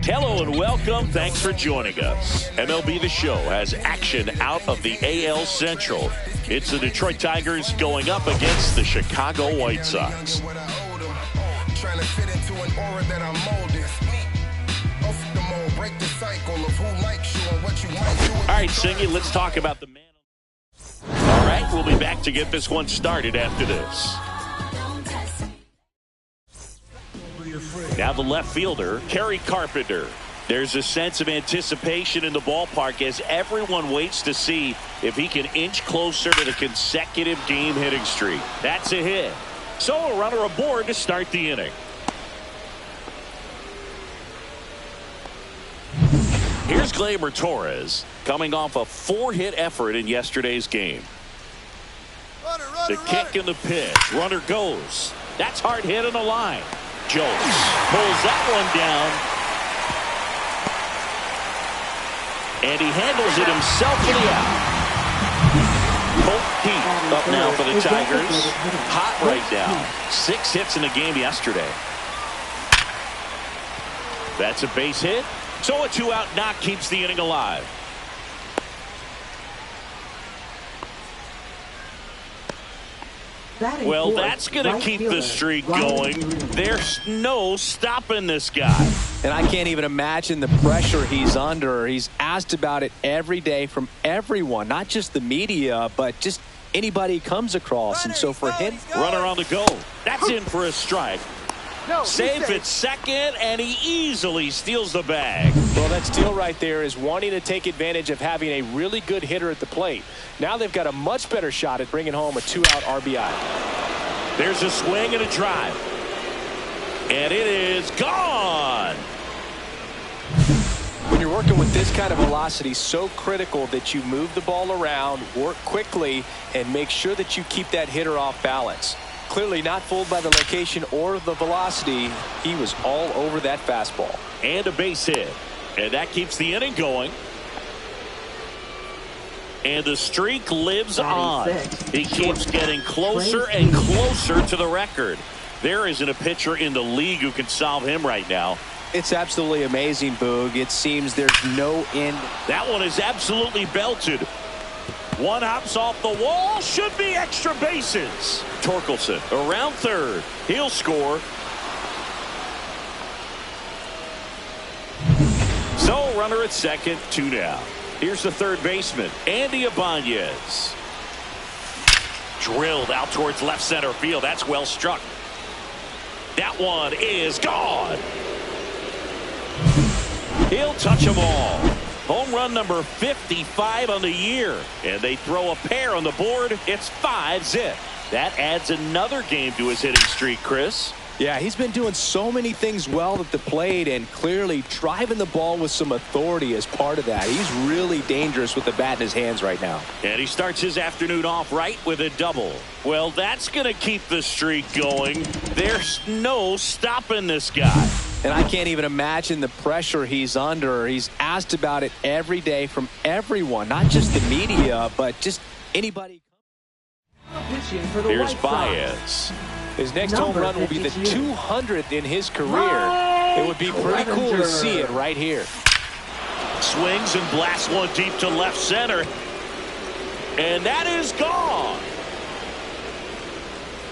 Hello and welcome. Thanks for joining us. MLB The Show has action out of the AL Central. It's the Detroit Tigers going up against the Chicago White Sox. All right, Singy, let's talk about the man. All right, we'll be back to get this one started after this. Now the left fielder, Kerry Carpenter. There's a sense of anticipation in the ballpark as everyone waits to see if he can inch closer to the consecutive game hitting streak. That's a hit. So a runner aboard to start the inning. Here's Gleyber Torres coming off a 4-hit effort in yesterday's game. The kick and the pitch. Runner goes. That's hard hit on the line. Jones pulls that one down. And he handles it himself to the out. Colt Heath up now for the Tigers. Hot right now. 6 hits in the game yesterday. That's a base hit. So a 2-out knock keeps the inning alive. Well, that's going to keep the streak going. There's no stopping this guy. And I can't even imagine the pressure he's under. He's asked about it every day from everyone, not just the media, but just anybody he comes across. And so for him, runner on the go. That's in for a strike. Safe at second, and he easily steals the bag. Well, that steal right there is wanting to take advantage of having a really good hitter at the plate. Now they've got a much better shot at bringing home a 2-out RBI. There's a swing and a drive. And it is gone. When you're working with this kind of velocity, so critical that you move the ball around, work quickly, and make sure that you keep that hitter off balance. Clearly not fooled by the location or the velocity. He was all over that fastball. And a base hit. And that keeps the inning going. And the streak lives on. He keeps getting closer and closer to the record. There isn't a pitcher in the league who can solve him right now. it's absolutely amazing, Boog. It seems there's no end. That one is absolutely belted. One hops off the wall. Should be extra bases. Torkelson around third. He'll score. So runner at second, 2 down. Here's the third baseman, Andy Ibanez. Drilled out towards left center field. That's well struck. That one is gone. He'll touch them all. Home run number 55 on the year. And they throw a pair on the board. It's 5-zip. That adds another game to his hitting streak, Chris. Yeah, he's been doing so many things well at the plate and clearly driving the ball with some authority as part of that. He's really dangerous with the bat in his hands right now. And he starts his afternoon off right with a double. Well, that's going to keep the streak going. There's no stopping this guy. And I can't even imagine the pressure he's under. He's asked about it every day from everyone, not just the media, but just anybody. Here's Baez. His next home run will be the 200th in his career. It would be pretty cool to see it right here. Swings and blasts one deep to left center. And that is gone.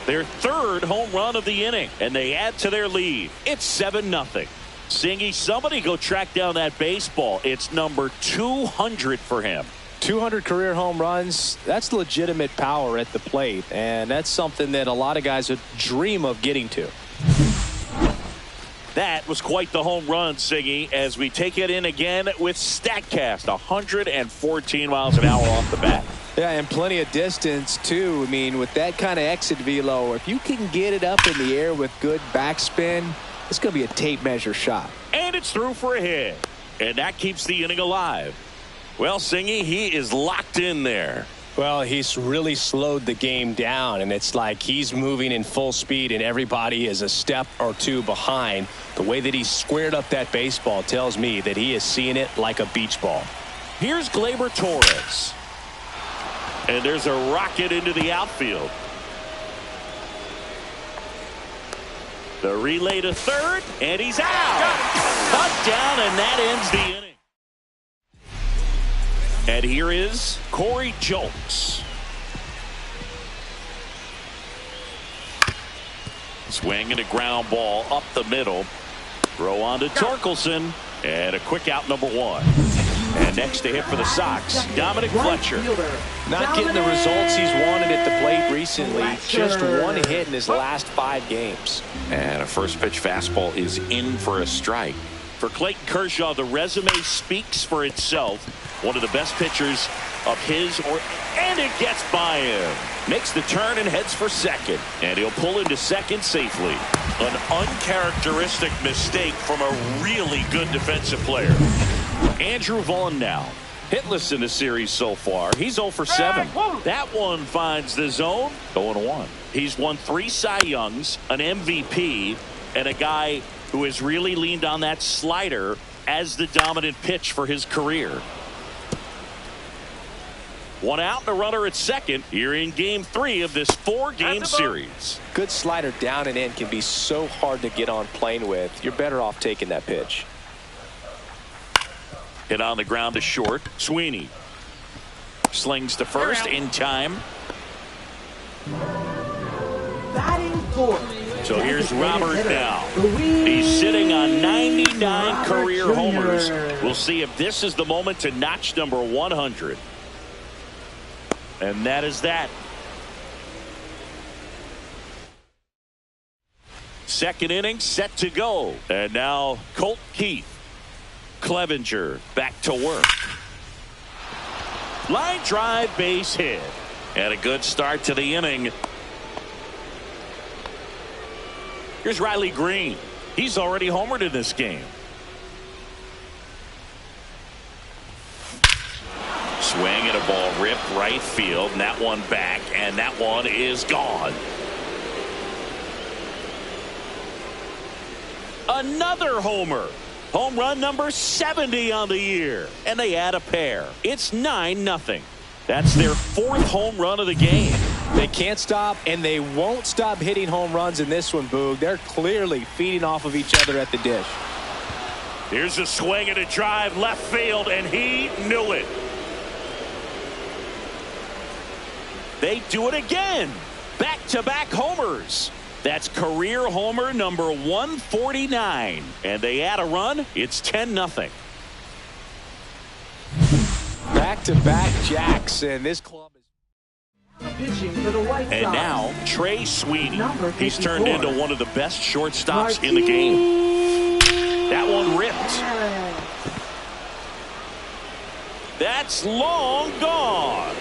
Their third home run of the inning. And they add to their lead. It's 7-0. Singy, somebody go track down that baseball. It's number 200 for him. 200 career home runs, that's legitimate power at the plate, and that's something that a lot of guys would dream of getting to. That was quite the home run, Siggy, as we take it in again with StatCast. 114 miles an hour off the bat. Yeah, and plenty of distance, too. I mean, with that kind of exit velo, if you can get it up in the air with good backspin, it's going to be a tape measure shot. And it's through for a hit. And that keeps the inning alive. Well, Singy, he is locked in there. Well, he's really slowed the game down, and it's like he's moving in full speed, and everybody is a step or two behind. The way that he squared up that baseball tells me that he is seeing it like a beach ball. Here's Gleyber Torres. And there's a rocket into the outfield. The relay to third, and he's out. Cut down, and that ends the inning. And here is Corey Julks. Swing and a ground ball up the middle. Throw on to Torkelson. And a quick out, number one. And next to hit for the Sox, Dominic Fletcher. Not getting the results he's wanted at the plate recently. Just one hit in his last 5 games. And a first pitch fastball is in for a strike. For Clayton Kershaw, the resume speaks for itself. One of the best pitchers of his, and it gets by him. Makes the turn and heads for second. And he'll pull into second safely. An uncharacteristic mistake from a really good defensive player. Andrew Vaughn now. Hitless in the series so far. He's 0 for 7. That one finds the zone. 0-1. He's won 3 Cy Youngs, an MVP, and a guy who has really leaned on that slider as the dominant pitch for his career. 1 out and a runner at second here in game 3 of this 4-game series. Good slider down and in can be so hard to get on plane with. You're better off taking that pitch. Hit on the ground to short. Sweeney slings to first in time. Batting fourth. So here's Robert now. He's sitting on 99 career homers. We'll see if this is the moment to notch number 100. And that is that. Second inning set to go. And now Colt Keith. Clevenger back to work. Line drive, base hit. And a good start to the inning. Here's Riley Green. He's already homered in this game. Swing and a ball ripped right field, and that one back, and that one is gone. Another homer. Home run number 70 on the year, and they add a pair. It's 9-0. That's their 4th home run of the game. They can't stop, and they won't stop hitting home runs in this one, Boog. They're clearly feeding off of each other at the dish. Here's a swing and a drive left field, and he knew it. They do it again. Back-to-back homers. That's career homer number 149. And they add a run. It's 10-0. Back-to-back jacks, and this club is... Pitching for the White Sox. And now Trey Sweeney. He's turned into one of the best shortstops in the game. That one ripped. That's long gone.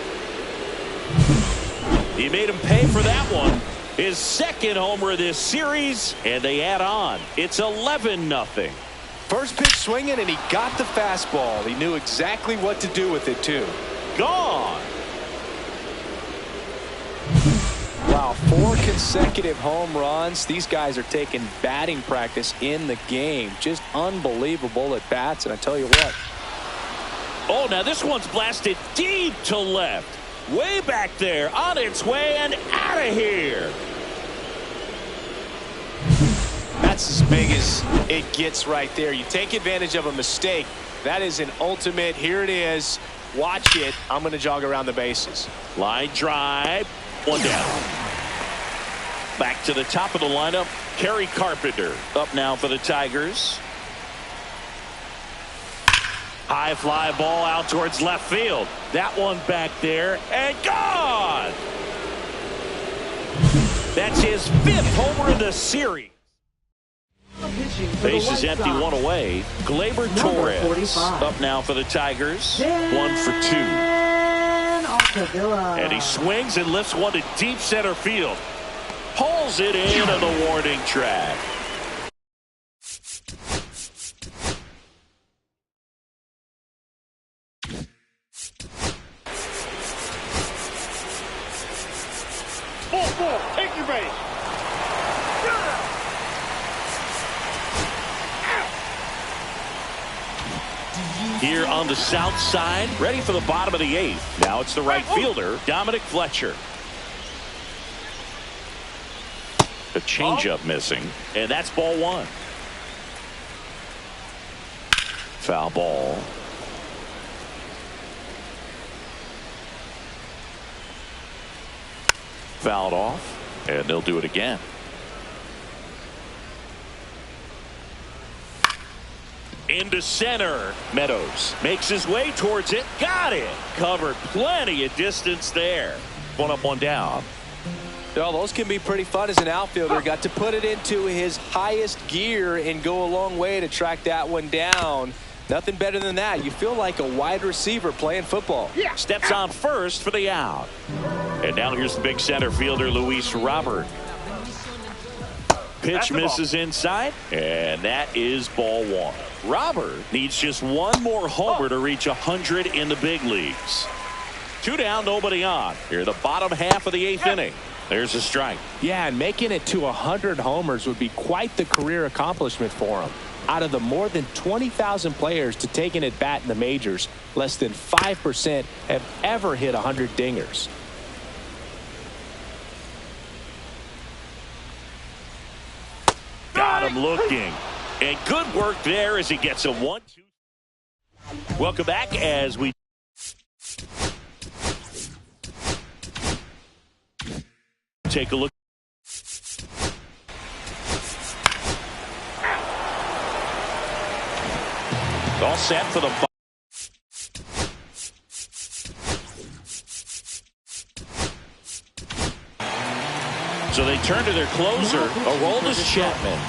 He made him pay for that one. His 2nd homer of this series, and they add on. It's 11-0. First pitch swinging, and he got the fastball. He knew exactly what to do with it, too. Gone. Wow, 4 consecutive home runs. These guys are taking batting practice in the game. Just unbelievable at bats, and I tell you what. Oh, now this one's blasted deep to left. Way back there, on its way and out of here. That's as big as it gets right there. You take advantage of a mistake. That is an ultimate. Here it is. Watch it. I'm going to jog around the bases. Line drive. 1 down. Back to the top of the lineup. Kerry Carpenter up now for the Tigers. High fly ball out towards left field. That one back there and gone. That's his 5th homer in the series. Bases empty, 1 away. Gleyber Torres 45. up now for the Tigers. 1 for 2. And he swings and lifts one to deep center field. Pulls it in on the warning track. Take your base. Here on the south side, ready for the bottom of the 8th. Now it's the right fielder, Dominic Fletcher. The changeup missing, and that's ball one. Foul ball. Fouled off, and they'll do it again. Into center. Meadows makes his way towards it. Got it. Covered plenty of distance there. One up, one down. Well, those can be pretty fun as an outfielder. Got to put it into his highest gear and go a long way to track that one down. Nothing better than that. You feel like a wide receiver playing football. Yeah. Steps on first for the out. And now here's the big center fielder, Luis Robert. Pitch misses inside, and that is ball one. Robert needs just one more homer to reach 100 in the big leagues. 2 down, nobody on. Here, the bottom half of the 8th inning. There's a strike. Yeah, and making it to 100 homers would be quite the career accomplishment for him. Out of the more than 20,000 players to take an at-bat in the majors, less than 5% have ever hit 100 dingers. Got him looking. And good work there as he gets a 1-2. Welcome back as we take a look. All set for the so they turn to their closer, Aroldis Chapman.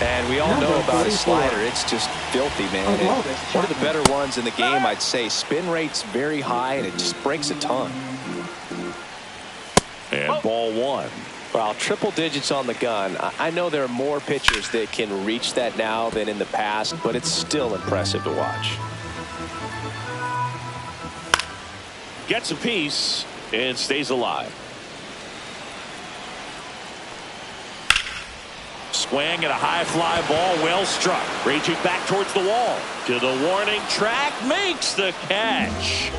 And we all know about his slider. It's just filthy, man. And one of the better ones in the game, I'd say. Spin rate's very high, and it just breaks a ton. And ball one. Well, triple digits on the gun. I know there are more pitchers that can reach that now than in the past, but it's still impressive to watch. Gets a piece and stays alive. Swing and a high fly ball, well struck. Raging back towards the wall. To the warning track, makes the catch.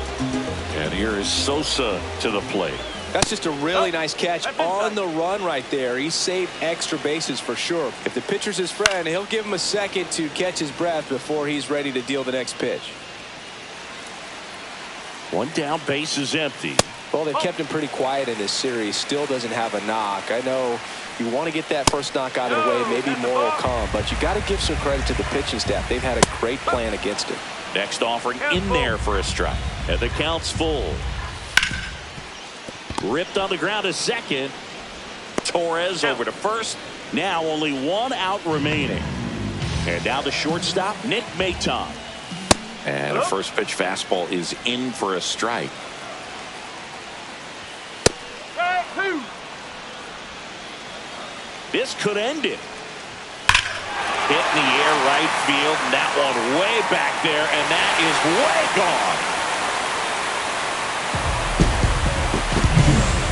And here is Sosa to the plate. That's just a really nice catch on the run right there. He saved extra bases for sure. If the pitcher's his friend, he'll give him a second to catch his breath before he's ready to deal the next pitch. One down, base is empty. Well, they've kept him pretty quiet in this series. Still doesn't have a knock. I know you want to get that first knock out of the way. Maybe more will come, but you got to give some credit to the pitching staff. They've had a great plan against it. Next offering in there for a strike. And the count's full. Ripped on the ground to second. Torres over to first. Now only 1 out remaining. And now the shortstop, Nick Maton. And a first pitch fastball is in for a strike. This could end it. Hit in the air right field. And that one way back there. And that is way gone.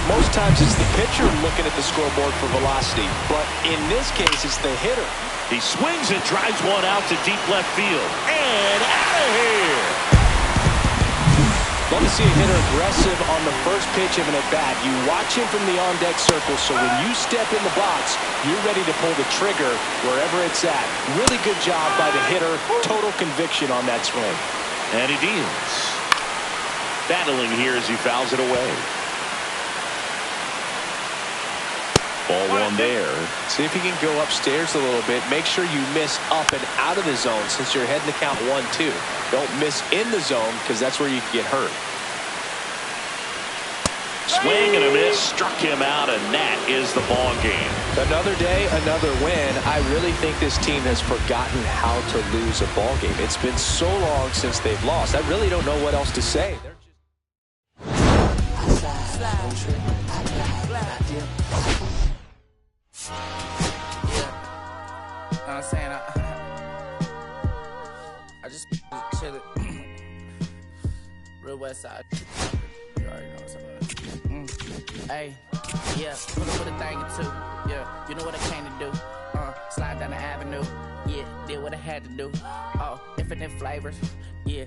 Most times it's the pitcher looking at the scoreboard for velocity, but in this case it's the hitter. He swings and drives one out to deep left field. And out of here. Love to see a hitter aggressive on the first pitch of an at-bat. You watch him from the on-deck circle, so when you step in the box, you're ready to pull the trigger wherever it's at. Really good job by the hitter. Total conviction on that swing. And he deals. Battling here as he fouls it away. Ball one there. See if you can go upstairs a little bit. Make sure you miss up and out of the zone since you're heading to count 1-2. Don't miss in the zone because that's where you can get hurt. Swing and a miss. Struck him out, and that is the ball game. Another day, another win. I really think this team has forgotten how to lose a ball game. It's been so long since they've lost. I really don't know what else to say. I'm saying I just chill it. Real West Side. You already know what's up. Hey, yeah, put a thing or two. Yeah, you know what I came to do. Slide down the avenue. Yeah, did what I had to do. Oh, infinite flavors. Yeah.